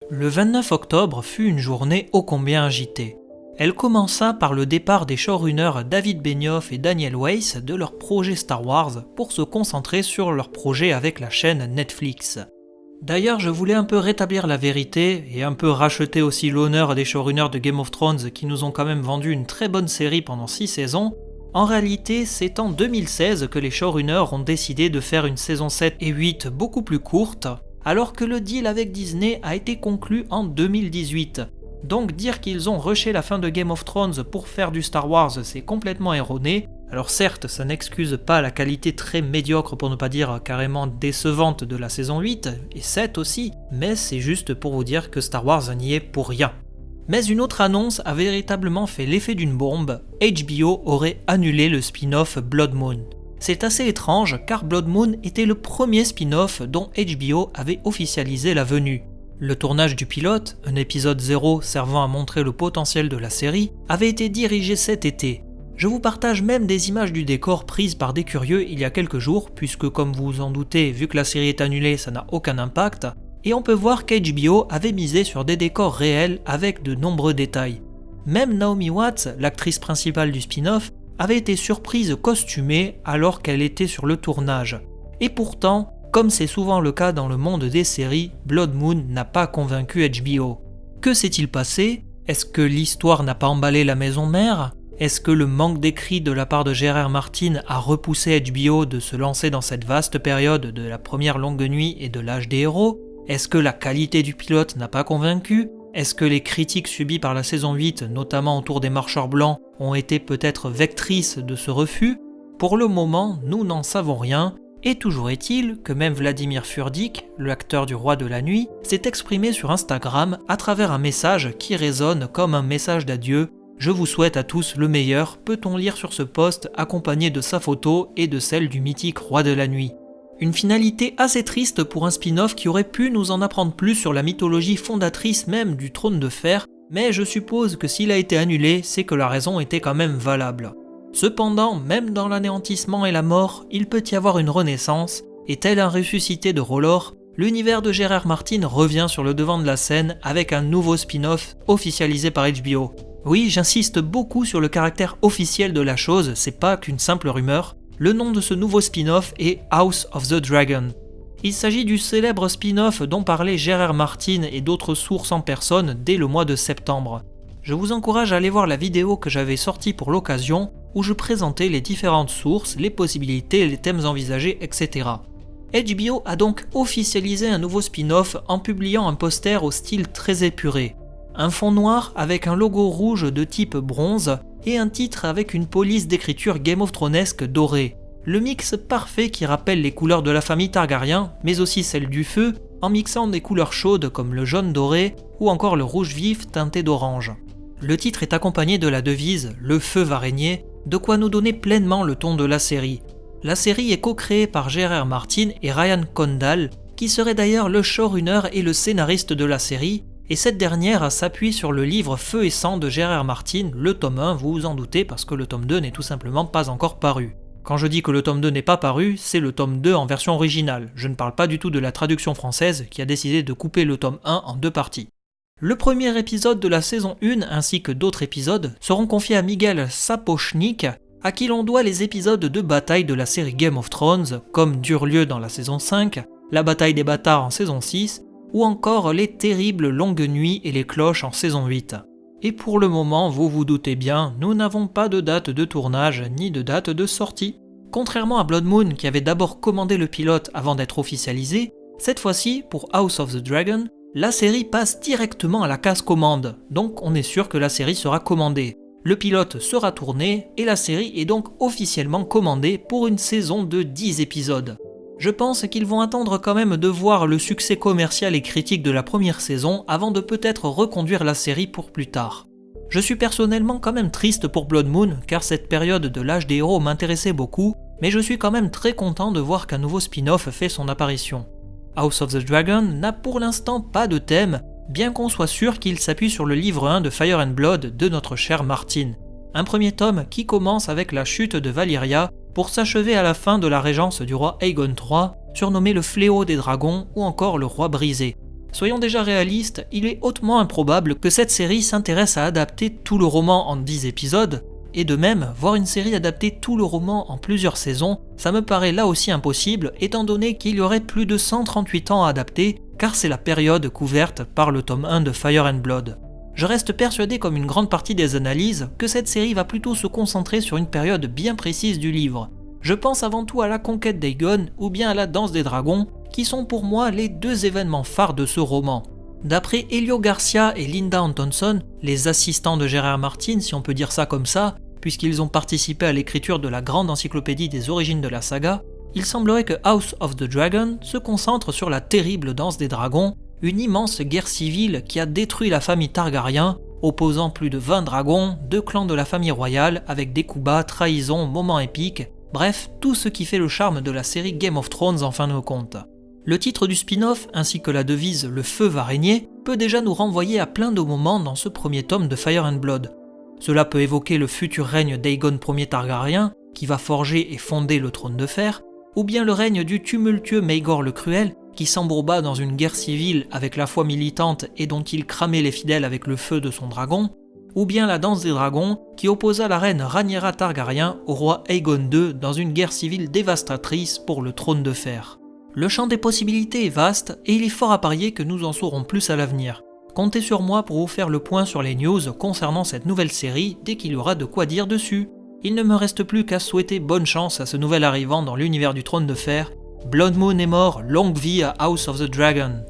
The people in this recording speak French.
Le 29 octobre fut une journée ô combien agitée. Elle commença par le départ des showrunners David Benioff et Daniel Weiss de leur projet Star Wars pour se concentrer sur leur projet avec la chaîne Netflix. D'ailleurs, je voulais un peu rétablir la vérité et un peu racheter aussi l'honneur des showrunners de Game of Thrones qui nous ont quand même vendu une très bonne série pendant 6 saisons. En réalité, c'est en 2016 que les showrunners ont décidé de faire une saison 7 et 8 beaucoup plus courte, alors que le deal avec Disney a été conclu en 2018. Donc dire qu'ils ont rushé la fin de Game of Thrones pour faire du Star Wars, c'est complètement erroné. Alors certes, ça n'excuse pas la qualité très médiocre, pour ne pas dire carrément décevante de la saison 8, et 7 aussi, mais c'est juste pour vous dire que Star Wars n'y est pour rien. Mais une autre annonce a véritablement fait l'effet d'une bombe, HBO aurait annulé le spin-off Blood Moon. C'est assez étrange car Blood Moon était le premier spin-off dont HBO avait officialisé la venue. Le tournage du pilote, un épisode 0 servant à montrer le potentiel de la série, avait été dirigé cet été. Je vous partage même des images du décor prises par des curieux il y a quelques jours, puisque comme vous vous en doutez, vu que la série est annulée, ça n'a aucun impact, et on peut voir qu'HBO avait misé sur des décors réels avec de nombreux détails. Même Naomi Watts, l'actrice principale du spin-off, avait été surprise costumée alors qu'elle était sur le tournage. Et pourtant, comme c'est souvent le cas dans le monde des séries, Blood Moon n'a pas convaincu HBO. Que s'est-il passé? Est-ce que l'histoire n'a pas emballé la maison mère? Est-ce que le manque d'écrit de la part de J.R.R. Martin a repoussé HBO de se lancer dans cette vaste période de la première longue nuit et de l'âge des héros? Est-ce que la qualité du pilote n'a pas convaincu? Est-ce que les critiques subies par la saison 8, notamment autour des marcheurs blancs, ont été peut-être vectrices de ce refus? Pour le moment, nous n'en savons rien, et toujours est-il que même Vladimir Furdik, l'acteur du Roi de la Nuit, s'est exprimé sur Instagram à travers un message qui résonne comme un message d'adieu. Je vous souhaite à tous le meilleur, peut-on lire sur ce post accompagné de sa photo et de celle du mythique Roi de la Nuit. Une finalité assez triste pour un spin-off qui aurait pu nous en apprendre plus sur la mythologie fondatrice même du Trône de Fer, mais je suppose que s'il a été annulé, c'est que la raison était quand même valable. Cependant, même dans l'anéantissement et la mort, il peut y avoir une renaissance, et tel un ressuscité de R'hllor, l'univers de J.R.R. Martin revient sur le devant de la scène avec un nouveau spin-off officialisé par HBO. Oui, j'insiste beaucoup sur le caractère officiel de la chose, c'est pas qu'une simple rumeur. Le nom de ce nouveau spin-off est House of the Dragon. Il s'agit du célèbre spin-off dont parlait J.R.R. Martin et d'autres sources en personne dès le mois de septembre. Je vous encourage à aller voir la vidéo que j'avais sortie pour l'occasion, où je présentais les différentes sources, les possibilités, les thèmes envisagés, etc. HBO a donc officialisé un nouveau spin-off en publiant un poster au style très épuré. Un fond noir avec un logo rouge de type bronze et un titre avec une police d'écriture Game of Thronesque dorée. Le mix parfait qui rappelle les couleurs de la famille Targaryen, mais aussi celles du feu, en mixant des couleurs chaudes comme le jaune doré ou encore le rouge vif teinté d'orange. Le titre est accompagné de la devise « Le feu va régner », de quoi nous donner pleinement le ton de la série. La série est co-créée par J.R.R. Martin et Ryan Condal, qui serait d'ailleurs le showrunner et le scénariste de la série, et cette dernière s'appuie sur le livre Feu et Sang de J.R.R. Martin, le tome 1, vous vous en doutez parce que le tome 2 n'est tout simplement pas encore paru. Quand je dis que le tome 2 n'est pas paru, c'est le tome 2 en version originale, je ne parle pas du tout de la traduction française qui a décidé de couper le tome 1 en 2 parties. Le premier épisode de la saison 1 ainsi que d'autres épisodes seront confiés à Miguel Sapochnik, à qui l'on doit les épisodes de bataille de la série Game of Thrones, comme Durlieu dans la saison 5, la bataille des bâtards en saison 6, ou encore les terribles longues nuits et les cloches en saison 8. Et pour le moment, vous vous doutez bien, nous n'avons pas de date de tournage ni de date de sortie. Contrairement à Blood Moon qui avait d'abord commandé le pilote avant d'être officialisé, cette fois-ci, pour House of the Dragon, la série passe directement à la case commande, donc on est sûr que la série sera commandée. Le pilote sera tourné et la série est donc officiellement commandée pour une saison de 10 épisodes. Je pense qu'ils vont attendre quand même de voir le succès commercial et critique de la première saison avant de peut-être reconduire la série pour plus tard. Je suis personnellement quand même triste pour Blood Moon car cette période de l'âge des héros m'intéressait beaucoup, mais je suis quand même très content de voir qu'un nouveau spin-off fait son apparition. House of the Dragon n'a pour l'instant pas de thème, bien qu'on soit sûr qu'il s'appuie sur le livre 1 de Fire and Blood de notre cher Martin. Un premier tome qui commence avec la chute de Valyria pour s'achever à la fin de la régence du roi Aegon III, surnommé le Fléau des Dragons ou encore le Roi Brisé. Soyons déjà réalistes, il est hautement improbable que cette série s'intéresse à adapter tout le roman en 10 épisodes, et de même, voir une série adapter tout le roman en plusieurs saisons, ça me paraît là aussi impossible étant donné qu'il y aurait plus de 138 ans à adapter, car c'est la période couverte par le tome 1 de Fire and Blood. Je reste persuadé comme une grande partie des analyses que cette série va plutôt se concentrer sur une période bien précise du livre. Je pense avant tout à la conquête d'Aegon ou bien à la danse des dragons, qui sont pour moi les deux événements phares de ce roman. D'après Helio Garcia et Linda Antonson, les assistants de George R. R. Martin si on peut dire ça comme ça, puisqu'ils ont participé à l'écriture de la grande encyclopédie des origines de la saga, il semblerait que House of the Dragon se concentre sur la terrible danse des dragons, une immense guerre civile qui a détruit la famille Targaryen, opposant plus de 20 dragons, 2 clans de la famille royale, avec des coups bas, trahisons, moments épiques, bref, tout ce qui fait le charme de la série Game of Thrones en fin de compte. Le titre du spin-off, ainsi que la devise « Le feu va régner », peut déjà nous renvoyer à plein de moments dans ce premier tome de Fire and Blood. Cela peut évoquer le futur règne d'Aegon Ier Targaryen, qui va forger et fonder le trône de fer, ou bien le règne du tumultueux Maegor le Cruel, qui s'embourba dans une guerre civile avec la foi militante et dont il cramait les fidèles avec le feu de son dragon, ou bien la danse des dragons, qui opposa la reine Rhaenyra Targaryen au roi Aegon II dans une guerre civile dévastatrice pour le trône de fer. Le champ des possibilités est vaste et il est fort à parier que nous en saurons plus à l'avenir. Comptez sur moi pour vous faire le point sur les news concernant cette nouvelle série dès qu'il y aura de quoi dire dessus. Il ne me reste plus qu'à souhaiter bonne chance à ce nouvel arrivant dans l'univers du trône de fer. Blood Moon est mort, longue vie à House of the Dragon.